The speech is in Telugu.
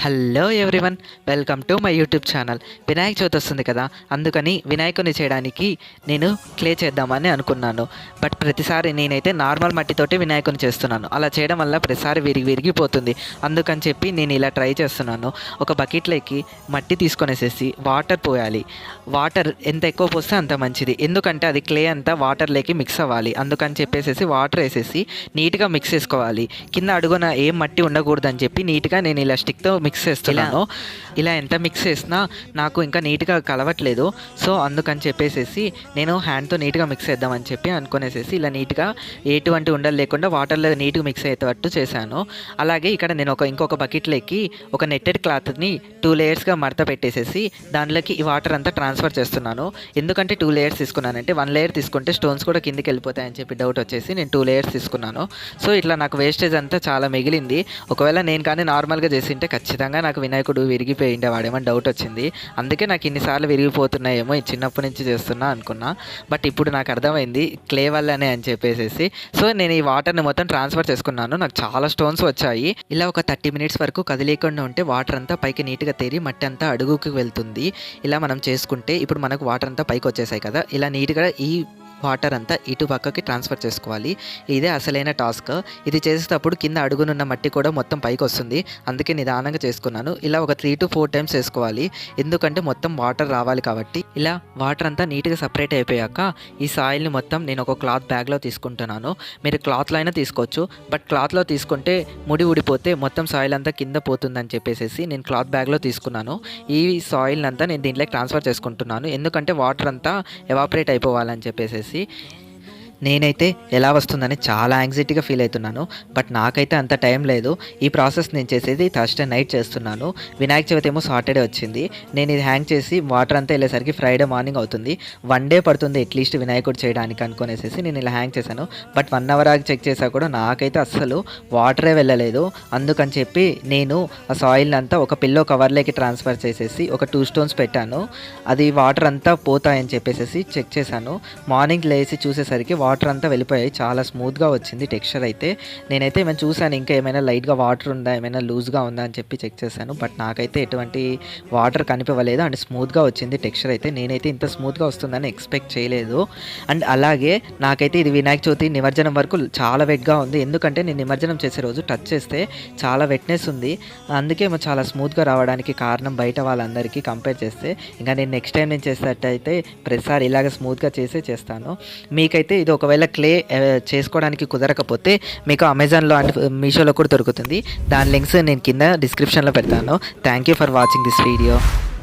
Hello everyone, welcome to my YouTube channel. Vinayaka Chavithi వస్తుంది కదా, అందుకని వినాయకుని చేయడానికి నేను క్లే చేద్దామని అనుకున్నాను. బట్ ప్రతిసారి నేనైతే నార్మల్ మట్టితోటి వినాయకుని చేస్తున్నాను. అలా చేయడం వల్ల ప్రతిసారి విరిగిపోతుంది. అందుకని చెప్పి నేను ఇలా ట్రై చేస్తున్నాను. ఒక బకెట్లోకి మట్టి తీసుకొనేసేసి వాటర్ పోయాలి. వాటర్ ఎంత ఎక్కువ పోస్తే అంత మంచిది, ఎందుకంటే అది క్లే అంతా వాటర్లోకి మిక్స్ అవ్వాలి. అందుకని చెప్పేసి వాటర్ వేసేసి నీట్గా మిక్స్ చేసుకోవాలి. కింద అడుగున ఏం మట్టి ఉండకూడదని చెప్పి నీట్గా నేను ఇలా స్టిక్తో మిక్స్ చేస్తున్నాను. ఇలా ఎంత మిక్స్ చేసినా నాకు ఇంకా నీట్గా కలవట్లేదు. సో అందుకని చెప్పేసి నేను హ్యాండ్తో నీట్గా మిక్స్ చేద్దామని చెప్పి అనుకునేసేసి ఇలా నీట్గా ఎటువంటి ఉండలు లేకుండా వాటర్లో నీట్గా మిక్స్ అయ్యేటట్టు చేశాను. అలాగే ఇక్కడ నేను ఇంకొక బకెట్లోకి ఒక నెట్టెడ్ క్లాత్ని 2 లేయర్స్గా మడత పెట్టేసేసి దానిలోకి ఈ వాటర్ అంతా ట్రాన్స్ఫర్ చేస్తున్నాను. ఎందుకంటే 2 లేయర్స్ తీసుకున్నానంటే 1 లేయర్ తీసుకుంటే స్టోన్స్ కూడా కిందికి వెళ్ళిపోతాయని చెప్పి డౌట్ వచ్చేసి నేను 2 లేయర్స్ తీసుకున్నాను. సో ఇట్లా నాకు వేస్టేజ్ అంతా చాలా మిగిలింది. ఒకవేళ నేను కానీ నార్మల్గా చేసింటే ఖచ్చితంగా నాకు వినాయకుడు విరిగిపోయి ఉండేవాడేమని డౌట్ వచ్చింది. అందుకే నాకు ఇన్నిసార్లు విరిగిపోతున్నాయేమో చిన్నప్పటి నుంచి చేస్తున్నా అనుకున్నా. బట్ ఇప్పుడు నాకు అర్థమైంది క్లే వల్లనే అని చెప్పేసి. సో నేను ఈ వాటర్ని మొత్తం ట్రాన్స్ఫర్ చేసుకున్నాను. నాకు చాలా స్టోన్స్ వచ్చాయి. ఇలా ఒక 30 మినిట్స్ వరకు కదిలేకుండా ఉంటే వాటర్ అంతా పైకి నీట్గా తేరి మట్టి అంతా అడుగుకి వెళ్తుంది. ఇలా మనం చేసుకుంటే ఇప్పుడు మనకు వాటర్ అంతా పైకి వచ్చేసాయి కదా, ఇలా నీట్గా ఈ వాటర్ అంతా ఇటు పక్కకి ట్రాన్స్ఫర్ చేసుకోవాలి. ఇదే అసలైన టాస్క్. ఇది చేసేటప్పుడు కింద అడుగునున్న మట్టి కూడా మొత్తం పైకి వస్తుంది. అందుకే నిదానంగా చేసుకున్నాను. ఇలా ఒక 3 to 4 టైమ్స్ వేసుకోవాలి, ఎందుకంటే మొత్తం వాటర్ రావాలి కాబట్టి. ఇలా వాటర్ అంతా నీట్గా సపరేట్ అయిపోయాక ఈ సాయిల్ని మొత్తం నేను ఒక క్లాత్ బ్యాగ్లో తీసుకుంటున్నాను. మీరు క్లాత్లో అయినా తీసుకోవచ్చు, బట్ క్లాత్లో తీసుకుంటే ముడి ఊడిపోతే మొత్తం సాయిల్ అంతా కింద పోతుందని చెప్పేసి నేను క్లాత్ బ్యాగ్లో తీసుకున్నాను. ఈ సాయిల్ని అంతా నేను దీంట్లోకి ట్రాన్స్ఫర్ చేసుకుంటున్నాను, ఎందుకంటే వాటర్ అంతా ఎవాపరేట్ అయిపోవాలని చెప్పేసి. నేనైతే ఎలా వస్తుందని చాలా యాంగ్జైటీగా ఫీల్ అవుతున్నాను. బట్ నాకైతే అంత టైం లేదు. ఈ ప్రాసెస్ నేను చేసేది థర్స్డే నైట్ చేస్తున్నాను. వినాయక చవితి ఏమో సాటర్డే వచ్చింది. నేను ఇది హ్యాంగ్ చేసి వాటర్ అంతా వెళ్ళేసరికి ఫ్రైడే మార్నింగ్ అవుతుంది. 1 డే పడుతుంది అట్లీస్ట్ వినాయకుడు చేయడానికి అనుకునేసి నేను ఇలా హ్యాంగ్ చేశాను. బట్ 1 అవర్ ఆగి చెక్ చేసా కూడా నాకైతే అస్సలు వాటరే వెళ్ళలేదు. అందుకని చెప్పి నేను ఆ సాయిల్ అంతా ఒక పిల్లో కవర్లోకి ట్రాన్స్ఫర్ చేసేసి ఒక 2 స్టోన్స్ పెట్టాను. అది వాటర్ అంతా పోతాయని చెప్పేసి చెక్ చేశాను. మార్నింగ్ లేచి చూసేసరికి వాటర్ అంతా వెళ్ళిపోయాయి. చాలా స్మూత్గా వచ్చింది టెక్స్చర్ అయితే. నేనైతే ఏమైనా చూశాను ఇంకా ఏమైనా లైట్గా వాటర్ ఉందా, ఏమైనా లూజ్గా ఉందా అని చెప్పి చెక్ చేశాను. బట్ నాకైతే ఎటువంటి వాటర్ కనిపించలేదు అండ్ స్మూత్గా వచ్చింది టెక్స్చర్ అయితే. నేనైతే ఇంత స్మూత్గా వస్తుందని ఎక్స్పెక్ట్ చేయలేదు. అండ్ అలాగే నాకైతే ఇది వినాయక చవితి నిమజ్జనం వరకు చాలా వెట్గా ఉంది, ఎందుకంటే నేను నిమజ్జనం చేసే రోజు టచ్ చేస్తే చాలా వెట్నెస్ ఉంది. అందుకే చాలా స్మూత్గా రావడానికి కారణం బయట వాళ్ళందరికీ కంపేర్ చేస్తే. ఇంకా నేను నెక్స్ట్ టైం నేను చేసేటట్టయితే ప్రతిసారి ఇలాగ స్మూత్గా చేస్తాను. మీకైతే ఇది ఒకవేళ క్లే చేసుకోవడానికి కుదరకపోతే మీకు అమెజాన్లో అండ్ మీషోలో కూడా దొరుకుతుంది. దాని లింక్స్ నేను కింద డిస్క్రిప్షన్లో పెడతాను. Thank you for watching this video.